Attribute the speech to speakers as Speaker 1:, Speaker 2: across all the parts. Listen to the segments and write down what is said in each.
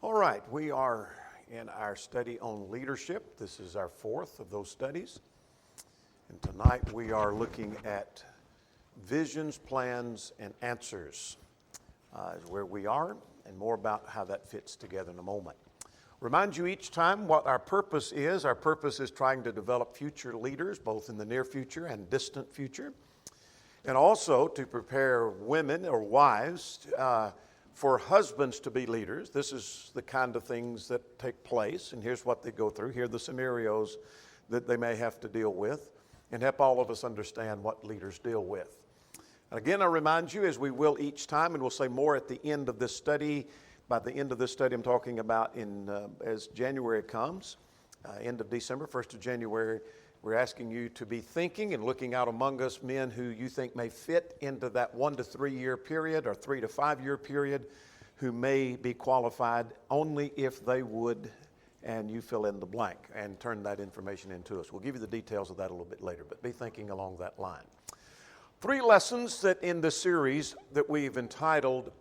Speaker 1: All right, we are in our study on leadership. This is our fourth of those studies. And tonight we are looking at visions, plans, and answers is where we are, and more about how that fits together in a moment. Remind you each time what our purpose is. Our purpose is trying to develop future leaders, both in the near future and distant future, and also to prepare women or wives for husbands to be leaders. This is the kind of things that take place, and here's what they go through. Here are the scenarios that they may have to deal with, and help all of us understand what leaders deal with. And again, I remind you, as we will each time, and we'll say more at the end of this study. By the end of this study, I'm talking about as January comes, end of December, 1st of January, we're asking you to be thinking and looking out among us men who you think may fit into that 1 to 3 year period or 3 to 5 year period, who may be qualified only if they would, and you fill in the blank and turn that information into us. We'll give you the details of that a little bit later, but be thinking along that line. 3 lessons that in the series that we've entitled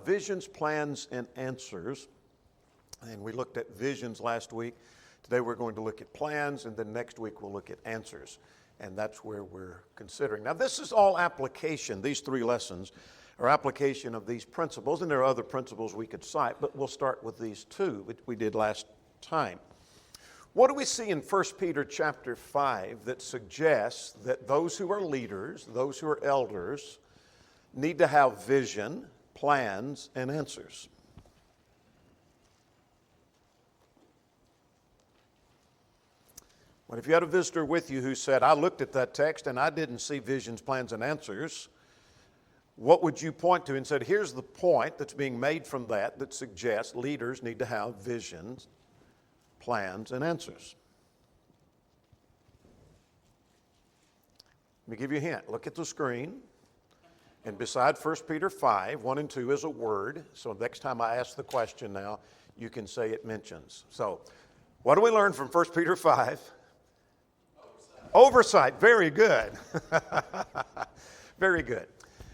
Speaker 1: Visions, Plans, and Answers. And we looked at visions last week. Today we're going to look at plans, and then next week we'll look at answers. And that's where we're considering. Now this is all application. These 3 lessons are application of these principles, and there are other principles we could cite, but we'll start with these 2, which we did last time. What do we see in 1 Peter chapter 5 that suggests that those who are leaders, those who are elders, need to have vision, plans, and answers? Well, if you had a visitor with you who said, I looked at that text and I didn't see visions, plans, and answers, what would you point to and said, here's the point that's being made from that suggests leaders need to have visions, plans, and answers? Let me give you a hint. Look at the screen. And beside 1 Peter 5, 1 and 2 is a word. So next time I ask the question now, you can say it mentions. So what do we learn from 1 Peter 5? Oversight. Very good. Very good.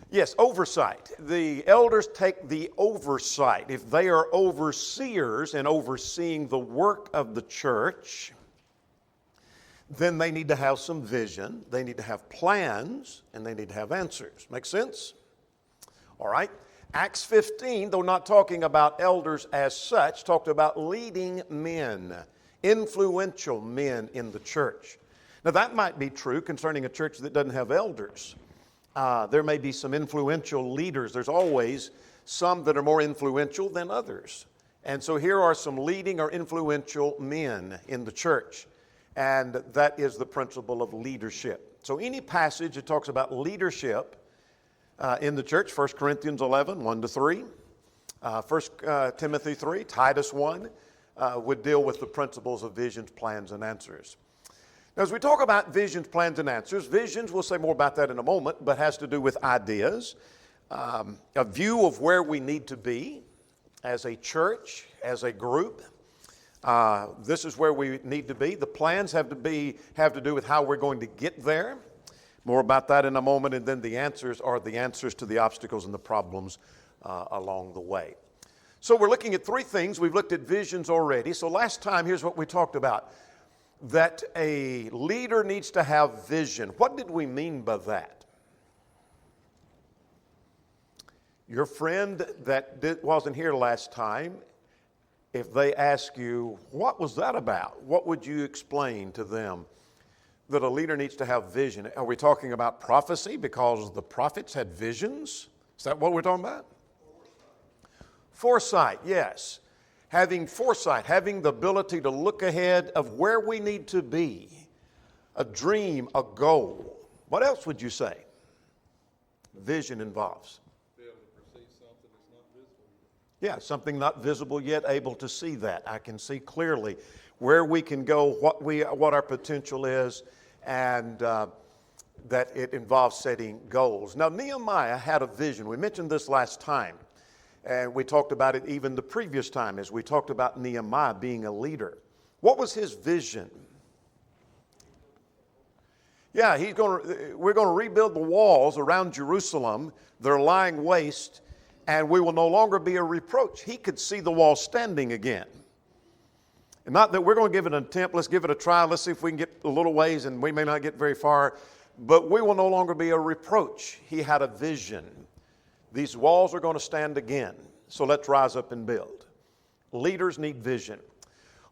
Speaker 1: Yes, oversight. The elders take the oversight. If they are overseers and overseeing the work of the church, then they need to have some vision, they need to have plans, and they need to have answers. Make sense? All right. Acts 15, though not talking about elders as such, talked about leading men, influential men in the church. Now that might be true concerning a church that doesn't have elders. There may be some influential leaders. There's always some that are more influential than others. And so here are some leading or influential men in the church. And that is the principle of leadership. So any passage that talks about leadership in the church, 1 Corinthians 11, 1 to 3, 1 Timothy 3, Titus 1, would deal with the principles of visions, plans, and answers. Now, as we talk about visions, plans, and answers, visions, we'll say more about that in a moment, but has to do with ideas, a view of where we need to be as a church, as a group. This is where we need to be. The plans have to do with how we're going to get there. More about that in a moment, and then the answers are the answers to the obstacles and the problems along the way. So we're looking at 3 things. We've looked at visions already. So last time, here's what we talked about. That a leader needs to have vision. What did we mean by that? Your friend that wasn't here last time, if they ask you, what was that about? What would you explain to them? That a leader needs to have vision. Are we talking about prophecy because the prophets had visions? Is that what we're talking about? Foresight, yes. Having foresight, having the ability to look ahead of where we need to be, a dream, a goal. What else would you say vision involves?
Speaker 2: Be able to perceive something that's not visible yet.
Speaker 1: Yeah, something not visible yet, able to see that. I can see clearly where we can go, what our potential is, and that it involves setting goals. Now, Nehemiah had a vision. We mentioned this last time. And we talked about it even the previous time as we talked about Nehemiah being a leader. What was his vision? Yeah, we're going to rebuild the walls around Jerusalem. They're lying waste. and we will no longer be a reproach. He could see the wall standing again. And not that we're going to give it an attempt, let's give it a try, let's see if we can get a little ways, and we may not get very far, but we will no longer be a reproach. He had a vision. These walls are going to stand again, so let's rise up and build. Leaders need vision.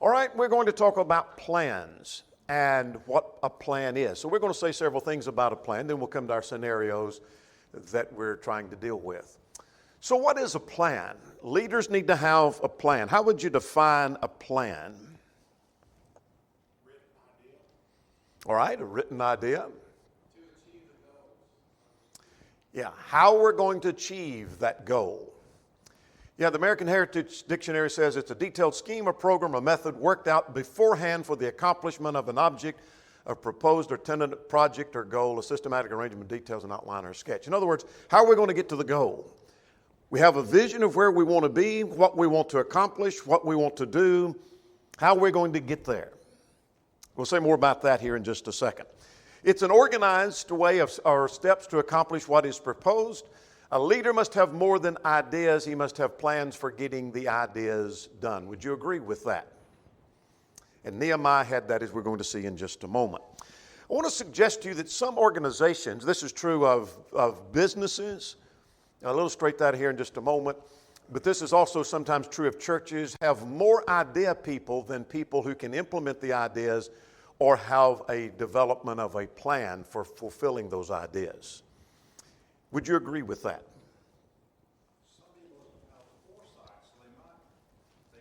Speaker 1: All right, we're going to talk about plans and what a plan is. So we're going to say several things about a plan, then we'll come to our scenarios that we're trying to deal with. So what is a plan? Leaders need to have a plan. How would you define a plan?
Speaker 3: Written idea.
Speaker 1: All right, a written idea.
Speaker 3: To achieve the goals.
Speaker 1: Yeah, how we're going to achieve that goal. Yeah, the American Heritage Dictionary says it's a detailed scheme, a program, a method worked out beforehand for the accomplishment of an object, a proposed or tentative project or goal, a systematic arrangement of details, an outline or a sketch. In other words, how are we going to get to the goal? We have a vision of where we want to be, what we want to accomplish, what we want to do, how we're going to get there. We'll say more about that here in just a second. It's an organized way of or steps to accomplish what is proposed. A leader must have more than ideas. He must have plans for getting the ideas done. Would you agree with that? And Nehemiah had that, as we're going to see in just a moment. I want to suggest to you that some organizations, this is true of businesses, I'll illustrate that here in just a moment, but this is also sometimes true of churches, have more idea people than people who can implement the ideas or have a development of a plan for fulfilling those ideas. Would you agree with that?
Speaker 3: Some people have foresight, so they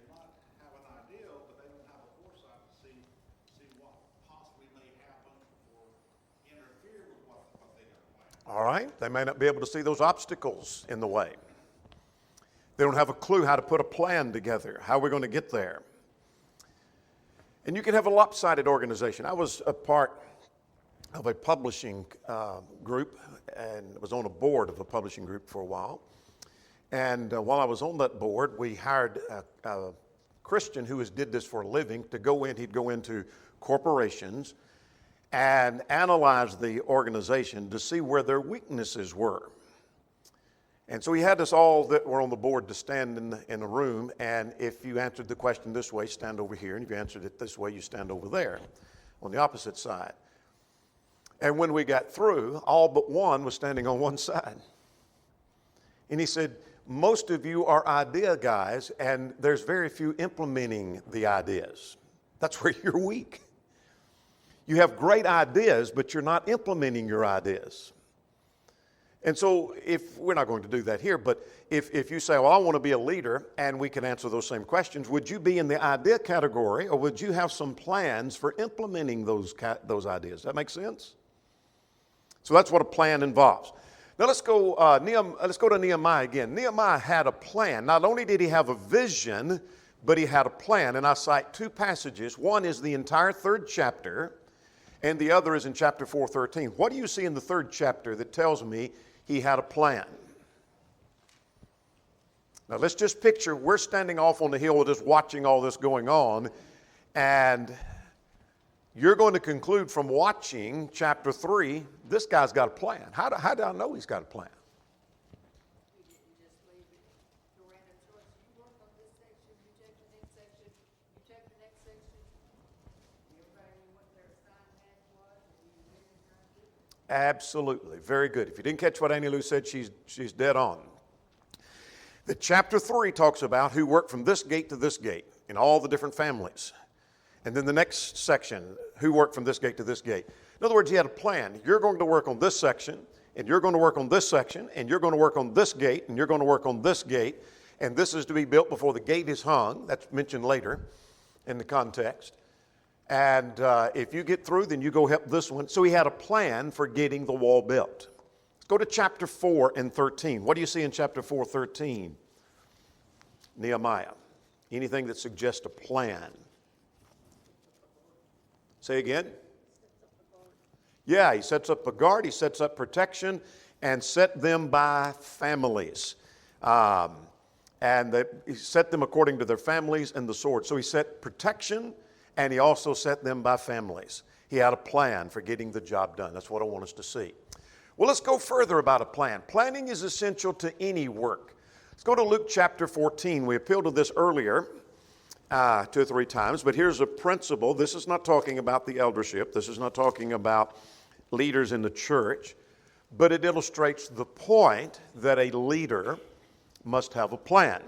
Speaker 3: might have an idea, but they don't have a foresight to see what possibly may happen or interfere with what they got planned.
Speaker 1: All right, they may not be able to see those obstacles in the way. They don't have a clue how to put a plan together, how we're going to get there. And you can have a lopsided organization. I was a part of a publishing group and was on a board of a publishing group for a while. And while I was on that board, we hired a Christian who did this for a living to go in. He'd go into corporations and analyze the organization to see where their weaknesses were. And so he had us all that were on the board to stand in a room, and if you answered the question this way, stand over here, and if you answered it this way, you stand over there on the opposite side. And when we got through, all but one was standing on one side. And he said, most of you are idea guys, and there's very few implementing the ideas. That's where you're weak. You have great ideas, but you're not implementing your ideas. And so if we're not going to do that here, but if you say, well, I want to be a leader, and we can answer those same questions, would you be in the idea category, or would you have some plans for implementing those ideas? Does that make sense? So that's what a plan involves. Now let's go to Nehemiah again. Nehemiah had a plan. Not only did he have a vision, but he had a plan. And I cite two passages. One is the entire 3rd chapter, and the other is in chapter 4:13. What do you see in the 3rd chapter that tells me he had a plan? Now let's just picture we're standing off on the hill just watching all this going on, and you're going to conclude from watching chapter 3, this guy's got a plan. How do I know he's got a plan?
Speaker 4: You didn't just leave it to random choice. You work on this section, you check the next section, you check the next section. Everybody knew what their assigned task was, and you did it and do it.
Speaker 1: Absolutely. Very good. If you didn't catch what Annie Lou said, she's dead on. The chapter 3 talks about who worked from this gate to this gate in all the different families. And then the next section, who worked from this gate to this gate. In other words, he had a plan. You're going to work on this section, and you're going to work on this section, and you're going to work on this gate, and you're going to work on this gate, and this is to be built before the gate is hung. That's mentioned later in the context. And if you get through, then you go help this one. So he had a plan for getting the wall built. Let's go to chapter 4 and 13. What do you see in chapter 4:13? Nehemiah. Anything that suggests a plan? Say again? Yeah, he sets up a guard, he sets up protection, and set them by families. He set them according to their families and the sword. So he set protection, and he also set them by families. He had a plan for getting the job done. That's what I want us to see. Well, let's go further about a plan. Planning is essential to any work. Let's go to Luke chapter 14. We appealed to this earlier 2 or 3 times, but here's a principle. This is not talking about the eldership. This is not talking about leaders in the church, but it illustrates the point that a leader must have a plan.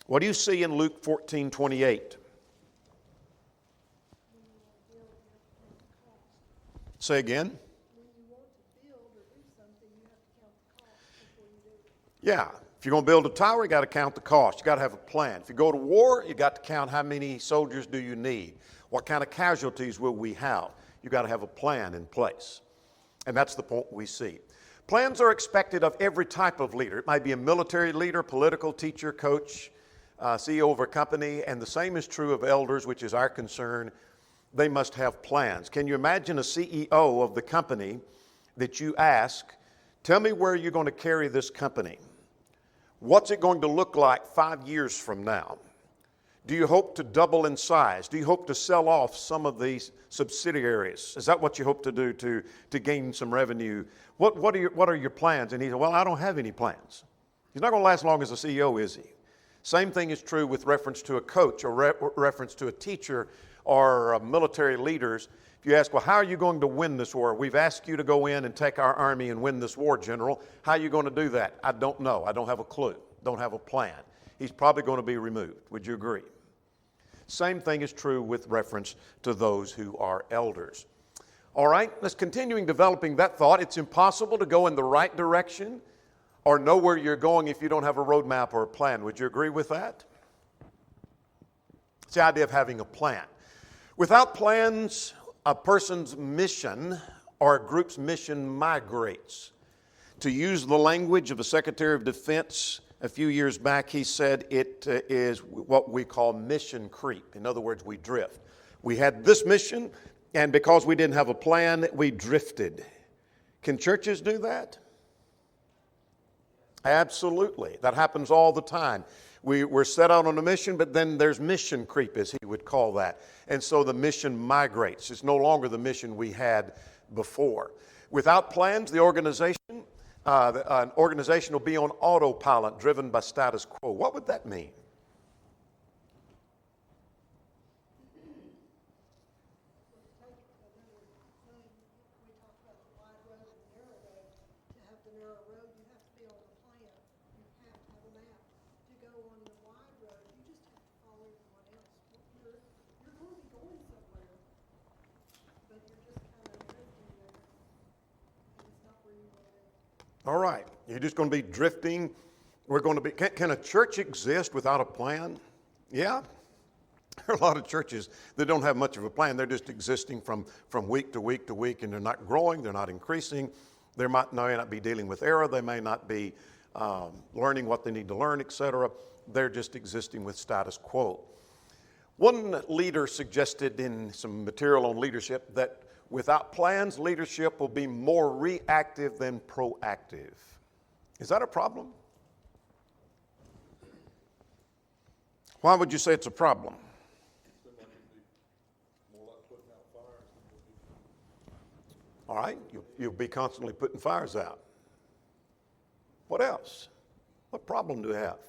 Speaker 1: What do you see in Luke 14:28? Say again. Yeah, if you're going to build a tower, you got to count the cost. You got to have a plan. If you go to war, you got to count how many soldiers do you need. What kind of casualties will we have? You got to have a plan in place. And that's the point we see. Plans are expected of every type of leader. It might be a military leader, political teacher, coach, CEO of a company, and the same is true of elders, which is our concern. They must have plans. Can you imagine a CEO of the company that you ask, tell me where you're going to carry this company? What's it going to look like 5 years from now? Do you hope to double in size? Do you hope to sell off some of these subsidiaries? Is that what you hope to do to gain some revenue? What are your plans? And he said, well, I don't have any plans. He's not going to last long as a CEO, is he? Same thing is true with reference to a coach or reference to a teacher or military leaders. If you ask, well, how are you going to win this war? We've asked you to go in and take our army and win this war, General. How are you going to do that? I don't know. I don't have a clue. Don't have a plan. He's probably going to be removed. Would you agree? Same thing is true with reference to those who are elders. All right, let's continuing developing that thought. It's impossible to go in the right direction or know where you're going if you don't have a roadmap or a plan. Would you agree with that? It's the idea of having a plan. Without plans, a person's mission or a group's mission migrates. To use the language of a Secretary of Defense a few years back, he said it is what we call mission creep. In other words, we drift. We had this mission, and because we didn't have a plan, we drifted. Can churches do that? Absolutely. That happens all the time. We're set out on a mission, but then there's mission creep, as he would call that. And so the mission migrates. It's no longer the mission we had before. Without plans, an organization will be on autopilot, driven by status quo. What would that mean? All right, you're just going to be drifting. We're going to be. Can a church exist without a plan? Yeah. There are a lot of churches that don't have much of a plan. They're just existing from week to week to week, and they're not growing. They're not increasing. They may not be dealing with error. They may not be learning what they need to learn, etc. They're just existing with status quo. One leader suggested in some material on leadership that without plans, leadership will be more reactive than proactive. Is that a problem? Why would you say it's a problem?
Speaker 2: Seems like it'd be more like putting out fires than it would be.
Speaker 1: All right, you'll be constantly putting fires out. What else? What problem do we have?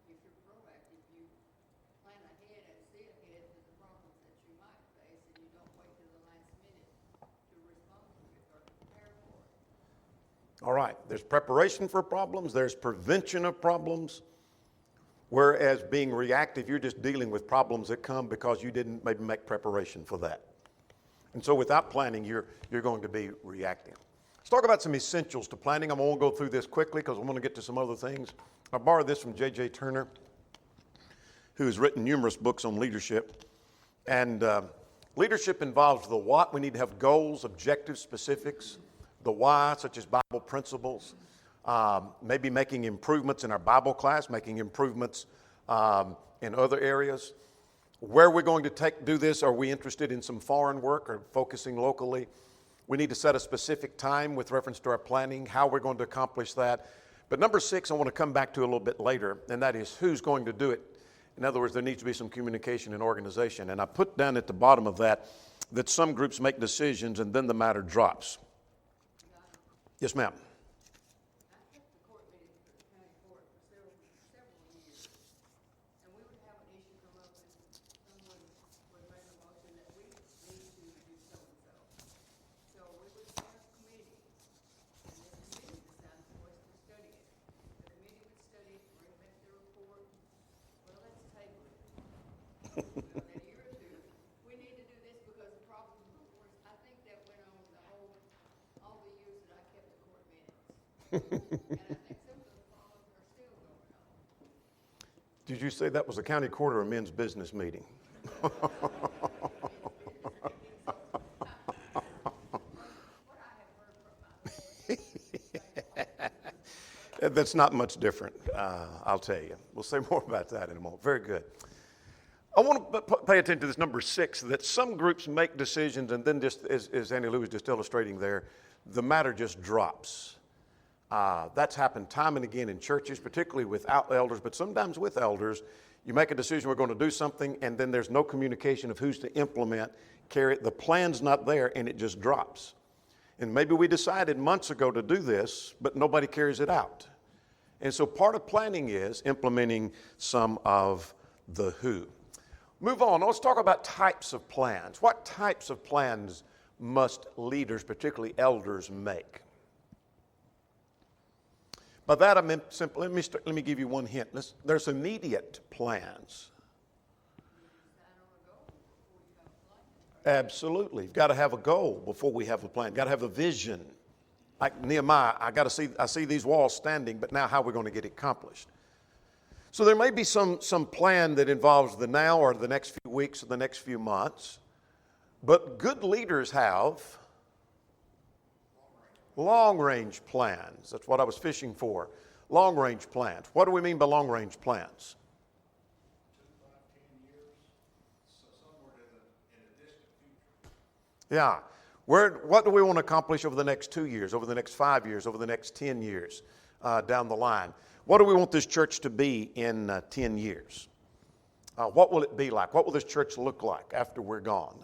Speaker 4: If you're proactive, you plan ahead and see ahead to the problems that you might face, and you don't wait till the last minute to respond to it or to prepare for it.
Speaker 1: All right, there's preparation for problems, there's prevention of problems, whereas being reactive, you're just dealing with problems that come because you didn't maybe make preparation for that. And so without planning, you're going to be reacting. Let's talk about some essentials to planning. I'm going to go through this quickly because I want to get to some other things. I borrowed this from J.J. Turner, who has written numerous books on leadership. And leadership involves the what. We need to have goals, objectives, specifics. The why, such as Bible principles. Maybe making improvements in our Bible class, making improvements in other areas. Where we're going to do this, are we interested in some foreign work or focusing locally? We need to set a specific time with reference to our planning, how we're going to accomplish that. But number 6, I want to come back to a little bit later, and that is who's going to do it. In other words, there needs to be some communication and organization. And I put down at the bottom of that some groups make decisions and then the matter drops. Yes, ma'am.
Speaker 4: I kept the court meeting for the county court for year or two, we need to do this because the problems are worse. I think that went on all the years that I kept the court minutes. And I think some of the problems are still going on.
Speaker 1: Did you say that was a county court or a men's business meeting? That's not much different, I'll tell you. We'll say more about that in a moment. Very good. I want to pay attention to this number 6, that some groups make decisions and then just, as Annie Lou was just illustrating there, the matter just drops. That's happened time and again in churches, particularly without elders, but sometimes with elders. You make a decision, we're going to do something, and then there's no communication of who's to implement, carry it. The plan's not there, and it just drops. And maybe we decided months ago to do this, but nobody carries it out. And so part of planning is implementing some of the who. Move on. Let's talk about types of plans. What types of plans must leaders, particularly elders, make? By that I meant simply, let me give you one hint. There's immediate plans. Absolutely. You've got to have a goal before we have a plan. You've got to have a vision. Like Nehemiah, I see these walls standing, but now how are we going to get it accomplished? So there may be some plan that involves the now or the next few weeks or the next few months. But good leaders have long-range plans. That's what I was fishing for. Long-range plans. What do we mean by long-range plans?
Speaker 3: 2, 5, 10 years, so somewhere in the distant future.
Speaker 1: Yeah. What do we want to accomplish over the next 2 years, over the next 5 years, over the next 10 years down the line? What do we want this church to be in 10 years? What will it be like? What will this church look like after we're gone?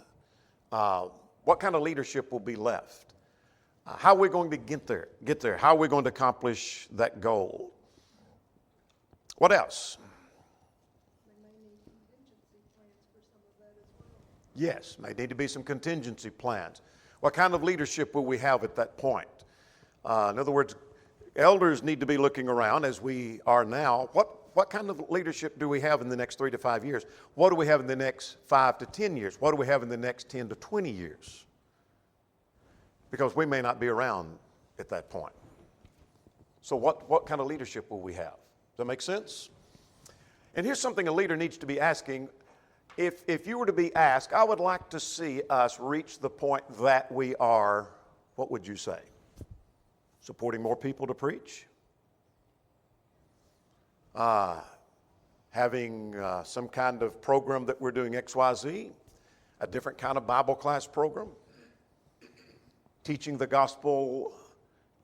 Speaker 1: What kind of leadership will be left? How are we going to get there? How are we going to accomplish that goal? What else?
Speaker 4: They may need contingency plans for some of that as well.
Speaker 1: Yes, may need to be some contingency plans. What kind of leadership will we have at that point? In other words, elders need to be looking around as we are now. What kind of leadership do we have in the next 3 to 5 years? What do we have in the next 5 to 10 years? What do we have in the next 10 to 20 years? Because we may not be around at that point. So what kind of leadership will we have? Does that make sense? And here's something a leader needs to be asking. If you were to be asked, I would like to see us reach the point that we are, what would you say? Supporting more people to preach? Having some kind of program that we're doing XYZ? A different kind of Bible class program? Teaching the gospel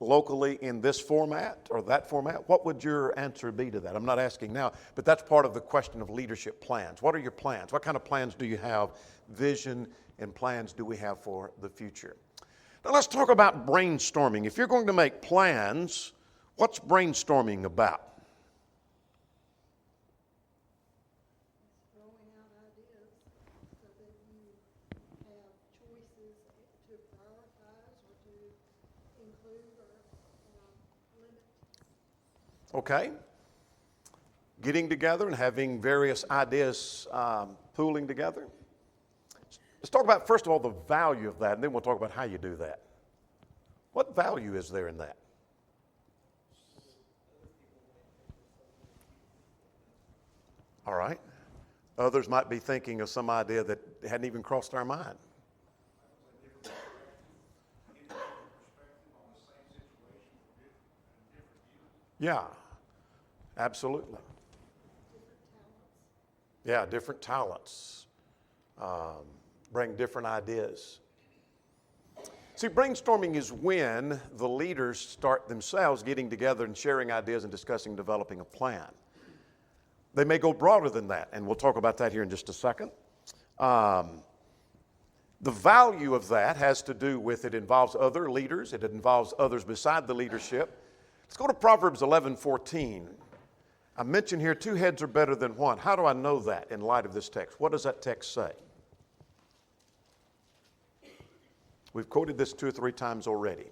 Speaker 1: locally in this format or that format? What would your answer be to that? I'm not asking now, but that's part of the question of leadership plans. What are your plans? What kind of plans do you have? Vision and plans do we have for the future? Now let's talk about brainstorming. If you're going to make plans, what's brainstorming about?
Speaker 4: Throwing out ideas so that you have choices to prioritize or to include or limit.
Speaker 1: Okay. Getting together and having various ideas pooling together. Let's talk about, first of all, the value of that, and then we'll talk about how you do that. What value is there in that? All right. Others might be thinking of some idea that hadn't even crossed our mind. Yeah, absolutely. Yeah, different talents. Bring different ideas. See, brainstorming is when the leaders start themselves getting together and sharing ideas and discussing developing a plan. They may go broader than that, and we'll talk about that here in just a second. The value of that has to do with it involves other leaders. It involves others beside the leadership. Let's go to Proverbs 11:14. I mentioned here 2 heads are better than one. How do I know that in light of this text? What does that text say? We've quoted this 2 or 3 times already.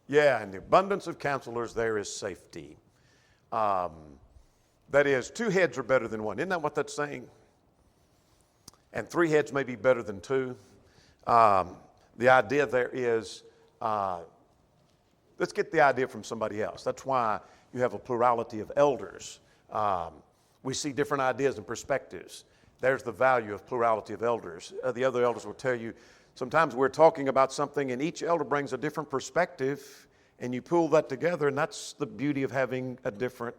Speaker 1: Yeah, in the abundance of counselors, there is safety. That is, 2 heads are better than 1. Isn't that what that's saying? And 3 heads may be better than 2. The idea there is, let's get the idea from somebody else. That's why you have a plurality of elders. We see different ideas and perspectives. There's the value of plurality of elders. The other elders will tell you, sometimes we're talking about something and each elder brings a different perspective and you pull that together, and that's the beauty of having a different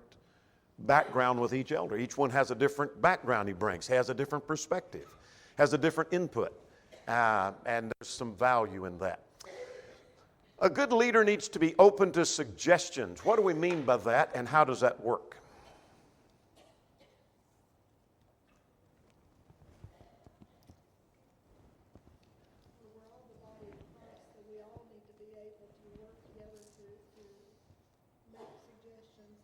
Speaker 1: background with each elder. Each one has a different background he brings, has a different perspective, has a different input, and there's some value in that. A good leader needs to be open to suggestions. What do we mean by that, and how does that work?
Speaker 5: We're all the body of Christ, so we all need to be able to work together to make suggestions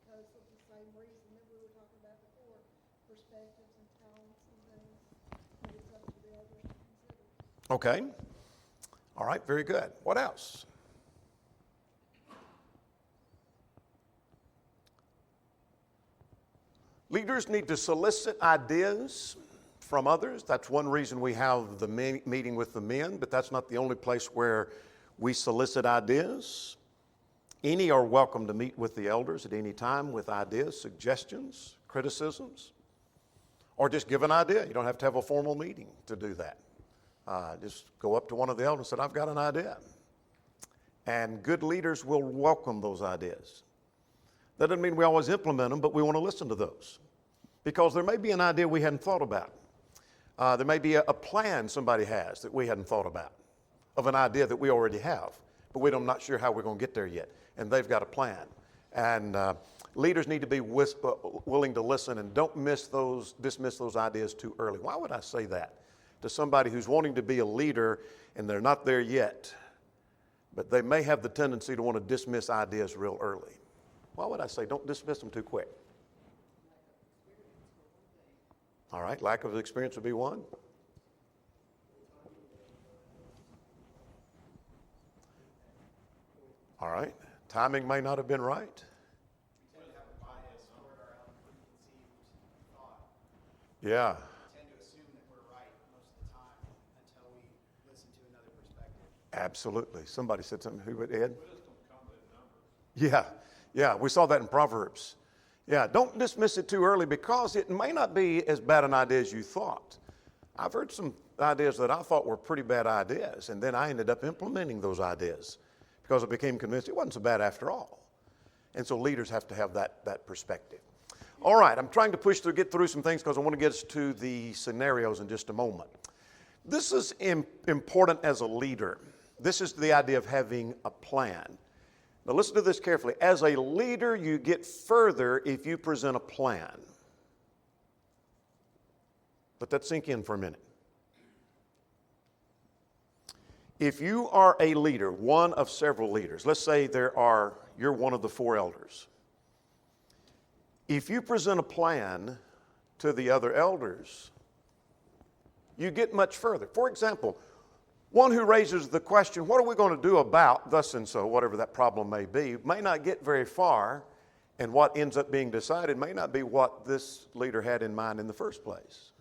Speaker 5: because of the same reason that we were talking about before, perspectives and talents and things. And it's up to the others to consider.
Speaker 1: Okay. All right, very good. What else? Leaders need to solicit ideas from others. That's one reason we have the meeting with the men, but that's not the only place where we solicit ideas. Any are welcome to meet with the elders at any time with ideas, suggestions, criticisms, or just give an idea. You don't have to have a formal meeting to do that. Just go up to one of the elders and say, I've got an idea. And good leaders will welcome those ideas. That doesn't mean we always implement them, but we want to listen to those. Because there may be an idea we hadn't thought about. There may be a plan somebody has that we hadn't thought about, of an idea that we already have, but we're not sure how we're going to get there yet. And they've got a plan. And leaders need to be willing to listen and don't dismiss those ideas too early. Why would I say that to somebody who's wanting to be a leader and they're not there yet, but they may have the tendency to want to dismiss ideas real early? Why would I say don't dismiss them too quick? All right, lack of experience would be one. All right, timing may not have been right.
Speaker 6: We tend to have a bias toward our own preconceived thought.
Speaker 1: Yeah,
Speaker 6: We tend to assume that we're right most of the time until we listen to another perspective.
Speaker 1: absolutely. Somebody said something. Who would, Ed?
Speaker 2: Wisdom comes in numbers.
Speaker 1: Yeah, we saw that in Proverbs. Yeah, don't dismiss it too early because it may not be as bad an idea as you thought. I've heard some ideas that I thought were pretty bad ideas, and then I ended up implementing those ideas because I became convinced it wasn't so bad after all. And so leaders have to have that perspective. All right, I'm trying to get through some things because I want to get us to the scenarios in just a moment. This is important as a leader. This is the idea of having a plan. Now listen to this carefully. As a leader, you get further if you present a plan. Let that sink in for a minute. If you are a leader, one of several leaders, let's say you're one of the 4 elders. If you present a plan to the other elders, you get much further. For example, one who raises the question, what are we going to do about thus and so, whatever that problem may not get very far, and what ends up being decided may not be what this leader had in mind in the first place.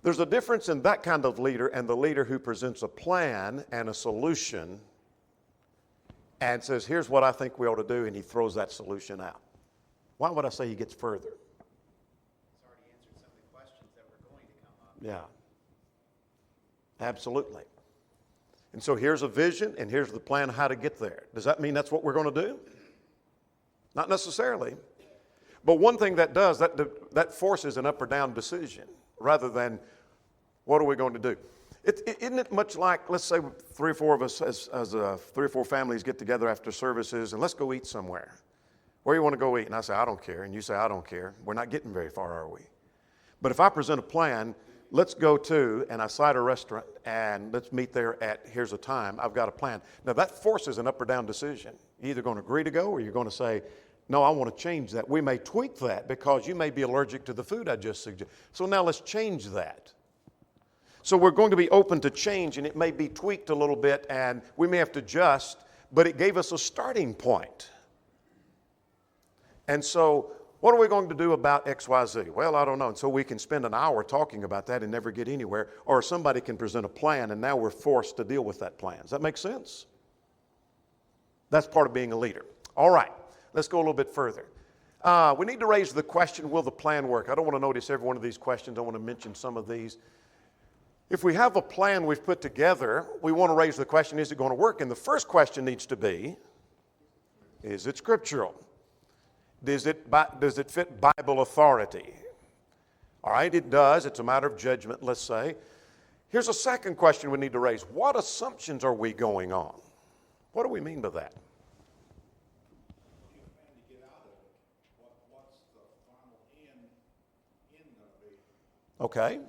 Speaker 1: There's a difference in that kind of leader and the leader who presents a plan and a solution and says, here's what I think we ought to do, and he throws that solution out. Why would I say he gets further?
Speaker 6: It's already answered some of the questions that were going to come up.
Speaker 1: Yeah. Absolutely. And so here's a vision and here's the plan how to get there. Does that mean that's what we're going to do? Not necessarily. But one thing that does, that forces an up or down decision rather than what are we going to do? Isn't it much like, let's say 3 or 4 of us as 3 or 4 families get together after services and let's go eat somewhere. Where do you want to go eat? And I say, I don't care. And you say, I don't care. We're not getting very far, are we? But if I present a plan, let's go to, and I cite a restaurant, and let's meet there here's a time, I've got a plan. Now that forces an up or down decision. You're either going to agree to go or you're going to say, no, I want to change that. We may tweak that because you may be allergic to the food I just suggested. So now let's change that. So we're going to be open to change, and it may be tweaked a little bit, and we may have to adjust, but it gave us a starting point. And so what are we going to do about XYZ? Well, I don't know. And so we can spend an hour talking about that and never get anywhere, or somebody can present a plan, and now we're forced to deal with that plan. Does that make sense? That's part of being a leader. All right, let's go a little bit further. We need to raise the question, will the plan work? I don't want to notice every one of these questions. I want to mention some of these. If we have a plan we've put together, we want to raise the question, is it going to work? And the first question needs to be, is it scriptural? Does it fit Bible authority? All right, it does. It's a matter of judgment, let's say. Here's a second question we need to raise. What assumptions are we going on? What do we mean by that?
Speaker 3: To get out of it, what's the final end going to be?
Speaker 1: Okay,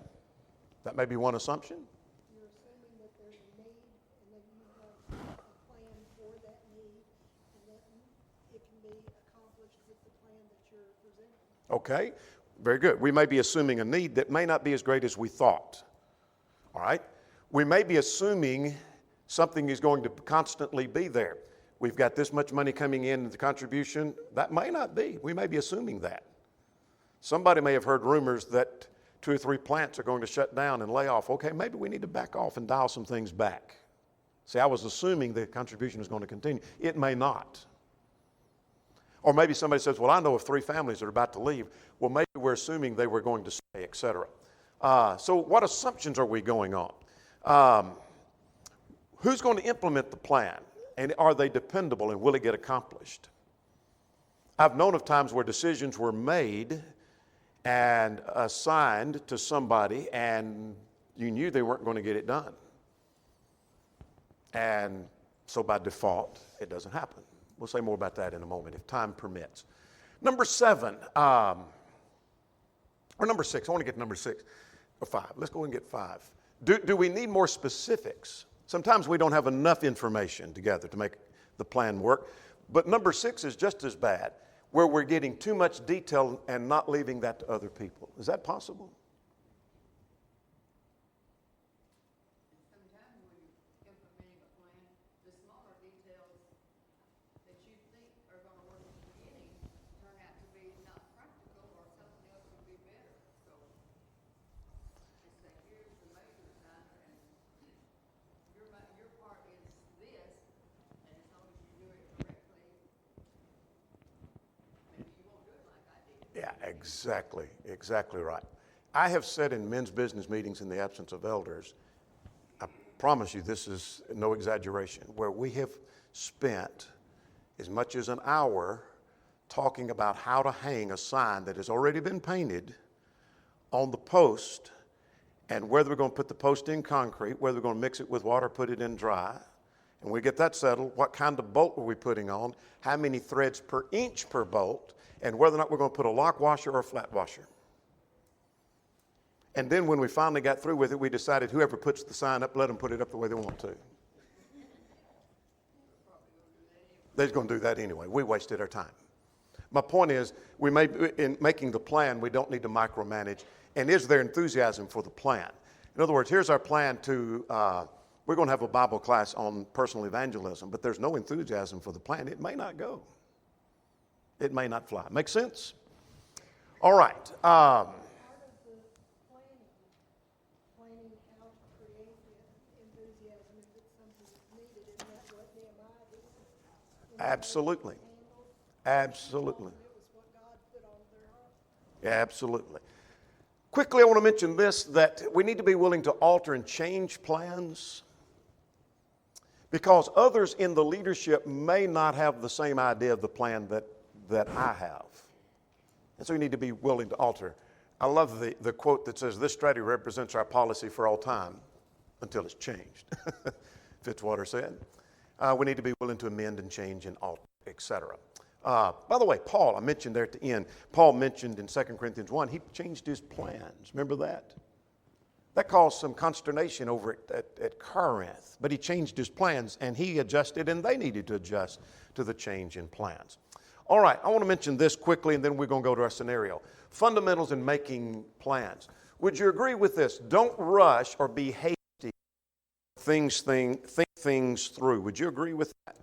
Speaker 1: that may be one assumption.
Speaker 5: You're assuming that there's a need, and then you have a plan for that need, and that it can be accomplished with the plan that you're presenting.
Speaker 1: Okay, very good. We may be assuming a need that may not be as great as we thought. All right, we may be assuming something is going to constantly be there. We've got this much money coming in the contribution. That may not be. We may be assuming that. Somebody may have heard rumors that 2 or 3 plants are going to shut down and lay off. Okay, maybe we need to back off and dial some things back. See, I was assuming the contribution is going to continue. It may not. Or maybe somebody says, well, I know of 3 families that are about to leave. Well, maybe we're assuming they were going to stay, etc. So what assumptions are we going on? Who's going to implement the plan? And are they dependable, and will it get accomplished? I've known of times where decisions were made and assigned to somebody, and you knew they weren't going to get it done. And so by default, it doesn't happen. We'll say more about that in a moment if time permits. Number 7, or number 6. I want to get number 6 or 5. Let's go and get 5. Do we need more specifics? Sometimes we don't have enough information together to make the plan work. But number 6 is just as bad, where we're getting too much detail and not leaving that to other people. Is that possible?
Speaker 4: Sometimes when you're implementing a plan, the smaller details that you think are gonna work at the beginning turn out to be not practical, or something else would be better. So, just say, here's the major designer, and your part is this, and as long as you do it correctly, maybe you won't do it like I did.
Speaker 1: Yeah, exactly right. I have said in men's business meetings in the absence of elders, I promise you this is no exaggeration, where we have spent as much as an hour talking about how to hang a sign that has already been painted on the post, and whether we're going to put the post in concrete, whether we're going to mix it with water, put it in dry. And we get that settled, what kind of bolt are we putting on, how many threads per inch per bolt, and whether or not we're going to put a lock washer or a flat washer. And then when we finally got through with it, we decided whoever puts the sign up, let them put it up the way they want to. They're going to do that anyway. We wasted our time. My point is, in making the plan, we don't need to micromanage. And is there enthusiasm for the plan? In other words, here's our plan we're going to have a Bible class on personal evangelism, but there's no enthusiasm for the plan. It may not go. It may not fly. Make sense? All right.
Speaker 5: Part of the planning how to create the enthusiasm if it's something that's needed, isn't that what Nehemiah did? When they
Speaker 1: Absolutely.
Speaker 5: handled,
Speaker 1: Absolutely.
Speaker 5: it was what God put on their heart.
Speaker 1: Yeah, absolutely. Quickly, I want to mention this, that we need to be willing to alter and change plans because others in the leadership may not have the same idea of the plan that I have. And so we need to be willing to alter. I love the quote that says, this strategy represents our policy for all time until it's changed. Fitzwater said. We need to be willing to amend and change and alter, etc. By the way, Paul, I mentioned there at the end, Paul mentioned in 2 Corinthians 1, he changed his plans. Remember that? That caused some consternation over at Corinth, but he changed his plans and he adjusted and they needed to adjust to the change in plans. All right, I want to mention this quickly and then we're going to go to our scenario. Fundamentals in making plans. Would you agree with this? Don't rush or be hasty. Think things through. Would you agree with that?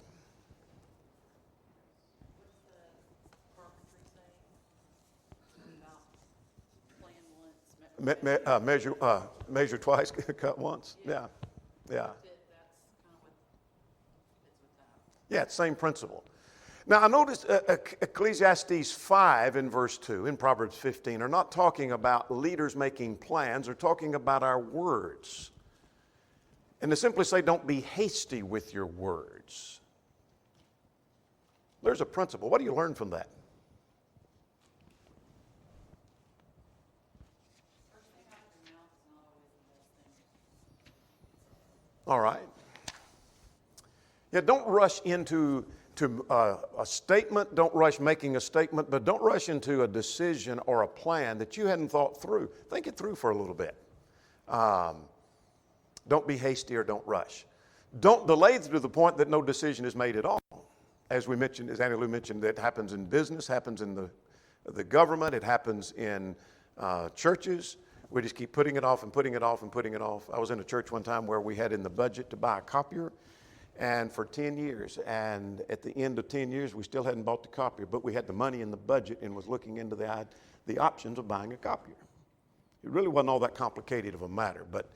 Speaker 1: Measure twice, cut once. Yeah. Yeah, it's same principle. Now, I noticed Ecclesiastes 5 in verse 2 in Proverbs 15 are not talking about leaders making plans. They're talking about our words. And they simply say, don't be hasty with your words. There's a principle. What do you learn from that? All right. Yeah, don't rush into a statement. Don't rush making a statement, but don't rush into a decision or a plan that you hadn't thought through. Think it through for a little bit. Don't be hasty or don't rush. Don't delay to the point that no decision is made at all. As we mentioned, as Annie Lou mentioned, it happens in business, happens in the government, it happens in churches. We just keep putting it off and putting it off and putting it off. I was in a church one time where we had in the budget to buy a copier, and for 10 years. And at the end of 10 years, we still hadn't bought the copier, but we had the money in the budget and was looking into the options of buying a copier. It really wasn't all that complicated of a matter, but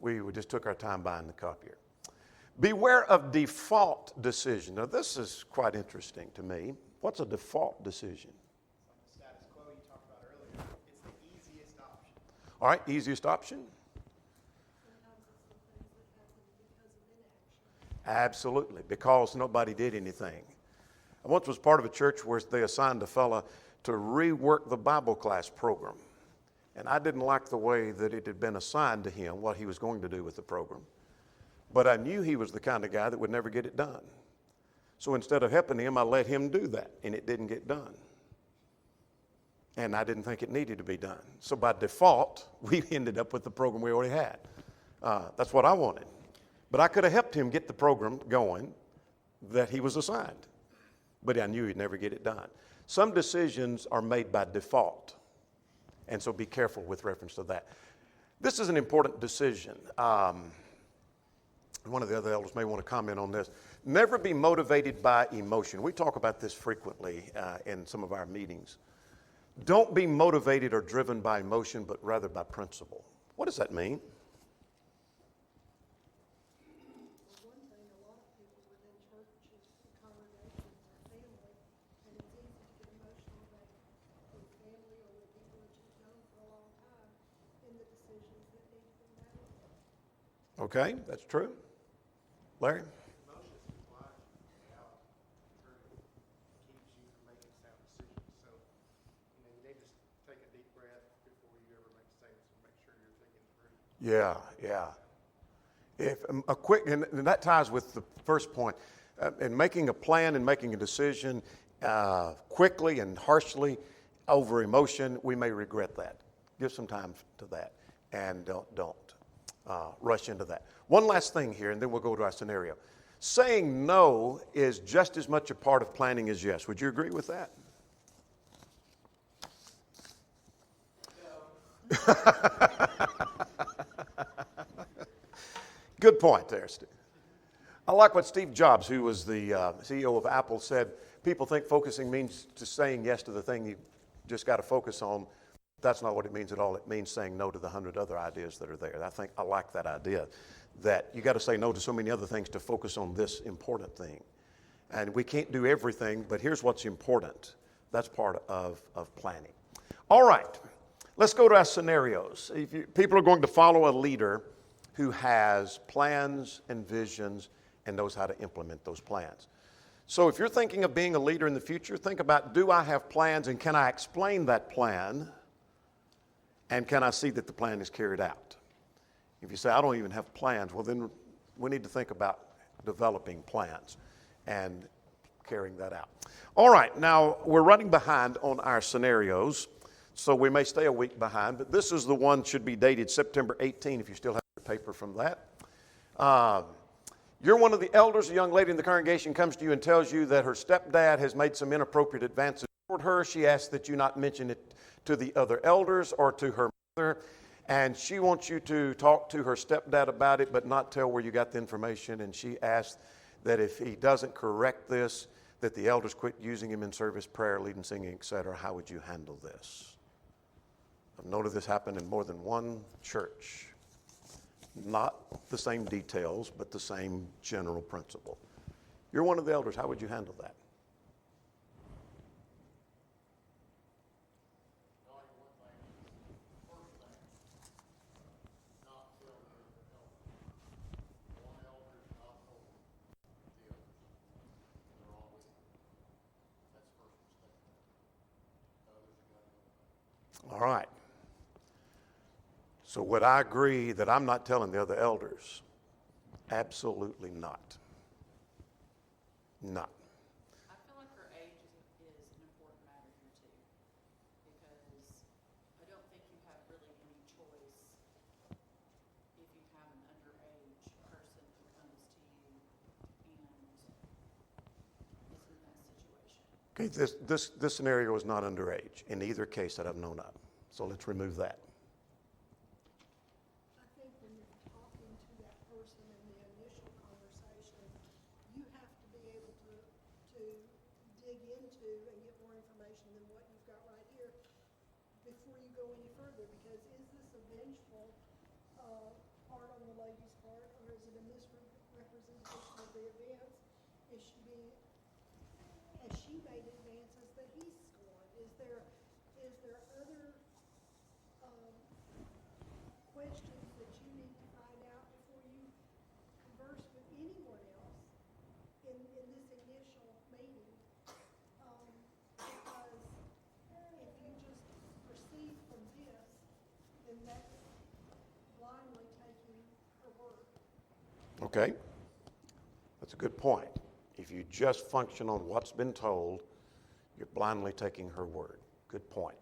Speaker 1: we just took our time buying the copier. Beware of default decision. Now, this is quite interesting to me. What's a default decision?
Speaker 6: The status quo you talked about earlier, it's the easiest option.
Speaker 1: All right, easiest option? Absolutely, because nobody did anything. I once was part of a church where they assigned a fella to rework the Bible class program. And I didn't like the way that it had been assigned to him, what he was going to do with the program. But I knew he was the kind of guy that would never get it done. So instead of helping him, I let him do that, and it didn't get done. And I didn't think it needed to be done. So by default, we ended up with the program we already had. That's what I wanted. But I could have helped him get the program going that he was assigned. But I knew he'd never get it done. Some decisions are made by default. And so be careful with reference to that. This is an important decision. One of the other elders may want to comment on this. Never be motivated by emotion. We talk about this frequently in some of our meetings. Don't be motivated or driven by emotion, but rather by principle. What does that mean?
Speaker 5: One thing, a lot of people within churches and congregations are family, and it's easy to get emotional with family or with people that you've known for a long time in the decisions that need to be made.
Speaker 1: Okay, that's true. Larry?
Speaker 6: Emotions can fly you out, keeps you from making sound decisions. So, you need to take a deep breath before you ever make statements and make sure you're thinking through.
Speaker 1: Yeah. If a quick, and that ties with the first point, in making a plan and making a decision quickly and harshly over emotion, we may regret that. Give some time to that, and don't rush into that. One last thing here, and then we'll go to our scenario. Saying no is just as much a part of planning as yes. Would you agree with that? Good point there, Steve. I like what Steve Jobs, who was the CEO of Apple, said. People think focusing means just saying yes to the thing you just got to focus on. That's not what it means at all. It means saying no to the 100 other ideas that are there. I like that idea, that you got to say no to so many other things to focus on this important thing. And we can't do everything, but here's what's important. That's part of planning. All right, let's go to our scenarios. People are going to follow a leader who has plans and visions and knows how to implement those plans. So if you're thinking of being a leader in the future, think about, do I have plans and can I explain that plan? And can I see that the plan is carried out? If you say, I don't even have plans, well, then we need to think about developing plans and carrying that out. All right, now we're running behind on our scenarios, so we may stay a week behind, but this is the one should be dated September 18, if you still have your paper from that. You're one of the elders, a young lady in the congregation comes to you and tells you that her stepdad has made some inappropriate advances told her. She asked that you not mention it to the other elders or to her mother. And she wants you to talk to her stepdad about it, but not tell where you got the information. And she asked that if he doesn't correct this, that the elders quit using him in service, prayer, leading, singing, etc. How would you handle this? I've noted this happen in more than one church. Not the same details, but the same general principle. You're one of the elders. How would you handle that? All right. So would I agree that I'm not telling the other elders? Absolutely not. Not.
Speaker 7: I feel like her age is an important matter here too, because I don't think you have really any choice if you have an underage person who comes to you and is in that situation.
Speaker 1: Okay, this scenario is not underage in either case that I've known of. So let's remove that.
Speaker 5: I think when you're talking to that person in the initial conversation, you have to be able to dig into and get more information than what you've got right here before you go any further, because is this a vengeful, part on the lady's part, or is it a misrepresentation of the events? Has she made advances that he's scored? Is there other, questions that you need to find out before you converse with anyone else in this initial meeting? Because if you just proceed from this, then that's blindly taking her word.
Speaker 1: Okay? That's a good point. If you just function on what's been told, you're blindly taking her word. Good point.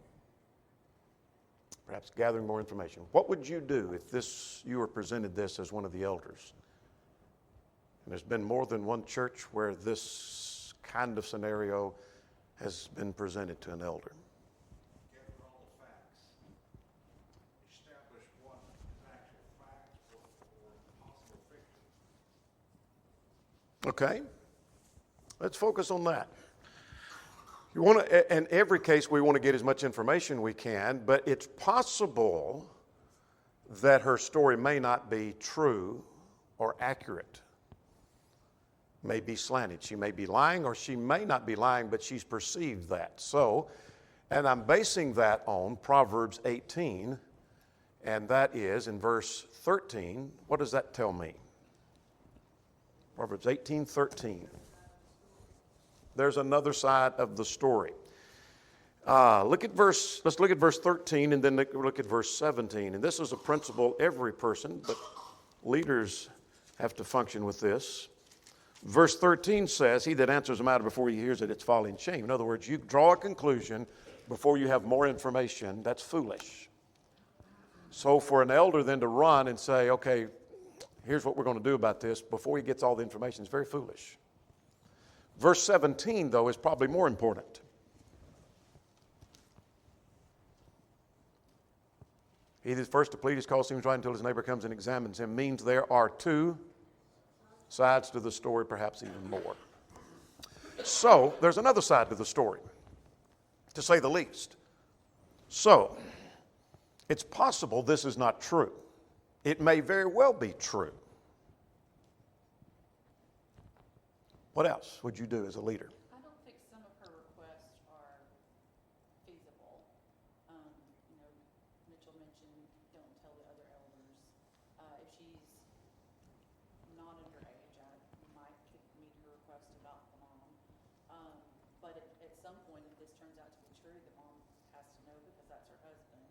Speaker 1: Perhaps gathering more information. What would you do if you were presented this as one of the elders? And there's been more than one church where this kind of scenario has been presented to an elder.
Speaker 3: Gather all the facts, establish what is actual facts or possible fiction.
Speaker 1: Okay? Let's focus on that. You want to, in every case, we want to get as much information we can, but it's possible that her story may not be true or accurate. May be slanted. She may be lying, or she may not be lying, but she's perceived that. So, and I'm basing that on Proverbs 18, and that is in verse 13. What does that tell me? Proverbs 18:13. There's another side of the story. Let's look at verse 13 and then look at verse 17. And this is a principle every person, but leaders have to function with this. Verse 13 says, he that answers a matter before he hears it, it's folly and shame. In other words, you draw a conclusion before you have more information. That's foolish. So for an elder then to run and say, okay, here's what we're going to do about this, before he gets all the information, is very foolish. Verse 17, though, is probably more important. He that is first to plead his cause seems right until his neighbor comes and examines him, means there are two sides to the story, perhaps even more. So, there's another side to the story, to say the least. So, it's possible this is not true. It may very well be true. What else would you do as a leader?
Speaker 7: I don't think some of her requests are feasible. Mitchell mentioned don't tell the other elders. If she's not underage, you might meet her request about the mom. But at some point, if this turns out to be true, the mom has to know because that's her husband.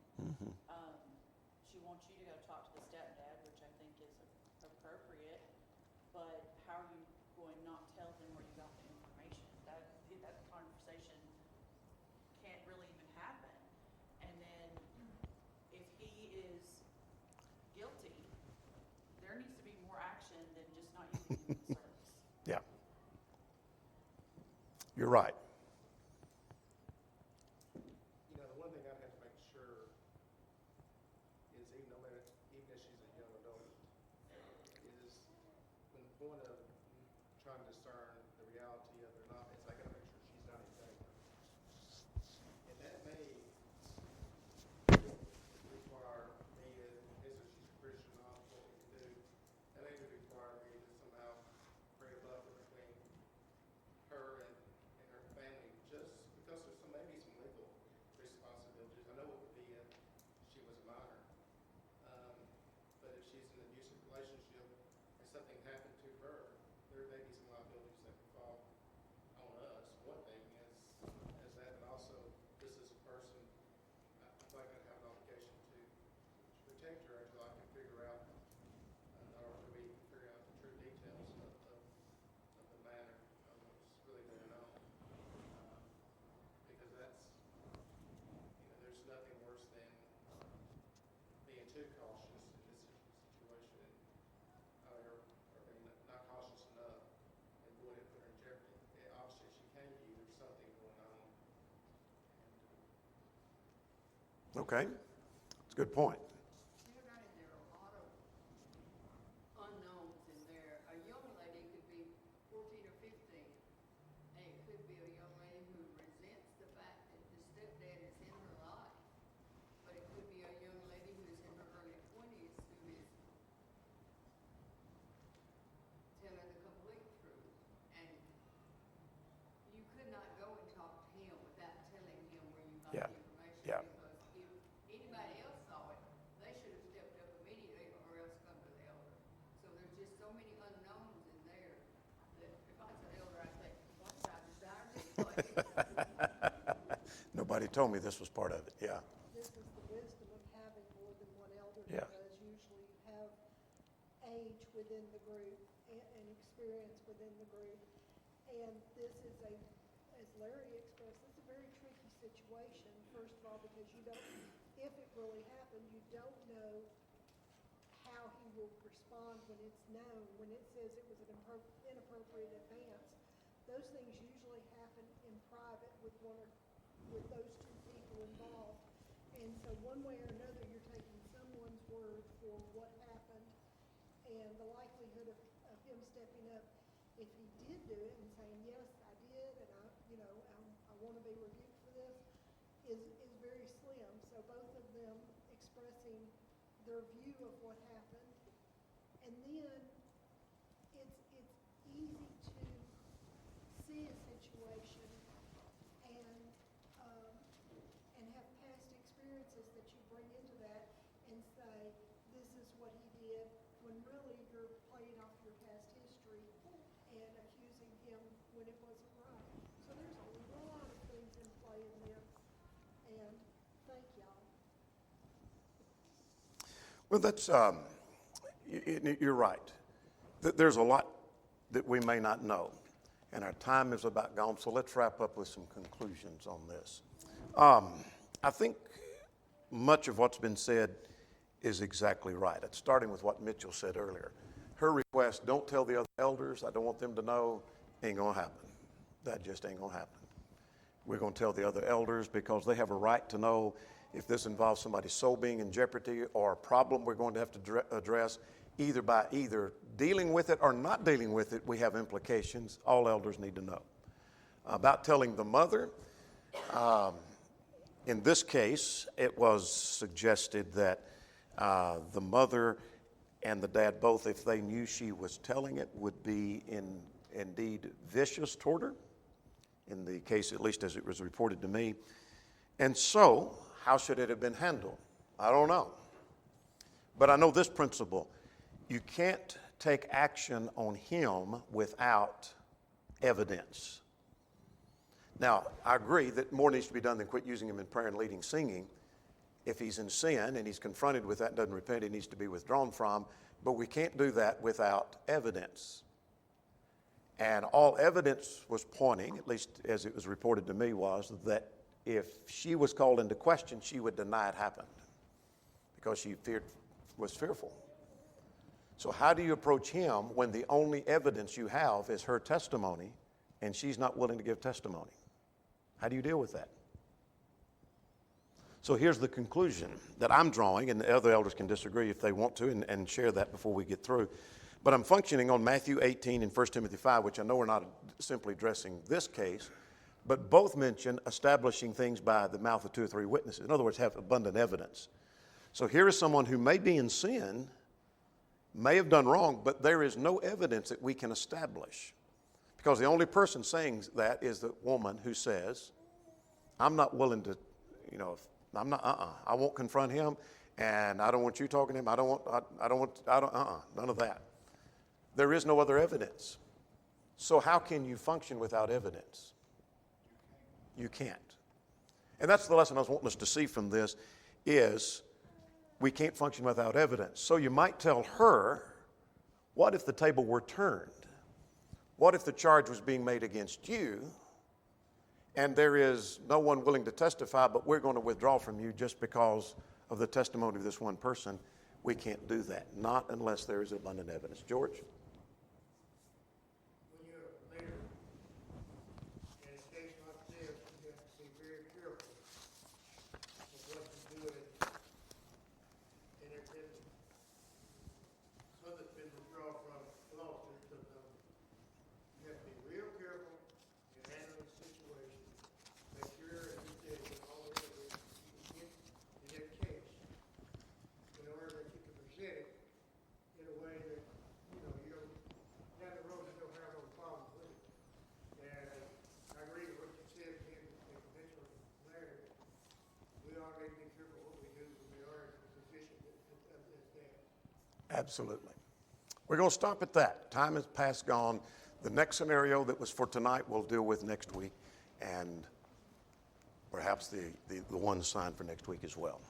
Speaker 7: She wants you to go talk to the stepdad, which I think is appropriate. But how are you going not tell him where you got the information? That conversation can't really even happen. And then if he is guilty, there needs to be more action than just not using him in the service.
Speaker 1: Yeah. You're right. Okay, that's a good point.
Speaker 4: You're right, there are a lot of unknowns in there. A young lady could be 14 or 15, and it could be a young lady who resents the fact that the stepdad is in her life. But it could be a young lady who's in her early 20s who is telling the complete truth. And you could not go and talk to him without telling him where you got
Speaker 1: Yeah,
Speaker 4: the information.
Speaker 1: yeah.
Speaker 4: Because if anybody else saw it, they should have stepped up immediately or else come to the elder. So there's just so many unknowns in there that if I was an elder, I'd say, why did I desire this place?
Speaker 1: Nobody told me this was part of it, yeah.
Speaker 5: This is the wisdom of having more than one elder,
Speaker 1: Yeah.
Speaker 5: because usually you have age within the group and experience within the group. And this is as Larry expressed, it's a very tricky situation, first of all, because you don't, if it really happened, you don't know how he will respond when it's known, when it says it was an inappropriate advance. Those things usually happen in private with with those two people involved. And so one way or another, you're taking someone's word for what happened, and the likelihood of him stepping up, if he did do it and saying, yes, I did, and I want to be rebuked for this, is very slim. So both of them expressing their view of what happened. And then it's easy to see a situation and have past experiences that you bring into that and say, this is what he did, when really you're playing off your past history and accusing him when it wasn't right. So there's a lot of things in play in this, and thank y'all.
Speaker 1: Well, that's, you're right. There's a lot that we may not know, and our time is about gone, so let's wrap up with some conclusions on this. I think much of what's been said is exactly right. It's starting with what Mitchell said earlier. Her request, don't tell the other elders, I don't want them to know, ain't gonna happen. That just ain't gonna happen. We're gonna tell the other elders because they have a right to know if this involves somebody's soul being in jeopardy or a problem we're going to have to address, either by dealing with it or not dealing with it, we have implications. All elders need to know. About telling the mother, in this case, it was suggested that the mother and the dad both, if they knew she was telling it, would be indeed vicious toward her, in the case, at least as it was reported to me. And so, how should it have been handled? I don't know. But I know this principle. You can't take action on him without evidence. Now, I agree that more needs to be done than quit using him in prayer and leading singing. If he's in sin and he's confronted with that, doesn't repent, he needs to be withdrawn from. But we can't do that without evidence. And all evidence was pointing, at least as it was reported to me, was that if she was called into question, she would deny it happened because she was fearful. So how do you approach him when the only evidence you have is her testimony and she's not willing to give testimony? How do you deal with that? So here's the conclusion that I'm drawing, and the other elders can disagree if they want to and share that before we get through. But I'm functioning on Matthew 18 and 1 Timothy 5, which I know we're not simply addressing this case, but both mention establishing things by the mouth of 2 or 3 witnesses. In other words, have abundant evidence. So here is someone who may be in sin, may have done wrong, but there is no evidence that we can establish. Because the only person saying that is the woman who says, I'm not willing to, I won't confront him, and I don't want you talking to him. None of that. There is no other evidence. So how can you function without evidence? You can't. And that's the lesson I was wanting us to see from this is we can't function without evidence. So you might tell her, what if the table were turned? What if the charge was being made against you and there is no one willing to testify, but we're going to withdraw from you just because of the testimony of this one person? We can't do that, not unless there is abundant evidence. George?
Speaker 8: When you're a leader in a station like this, you have to be very careful of what you do
Speaker 6: careful what we do when we are proficient at that.
Speaker 1: Absolutely. We're going to stop at that. Time is past gone. The next scenario that was for tonight we'll deal with next week, and perhaps the one signed for next week as well.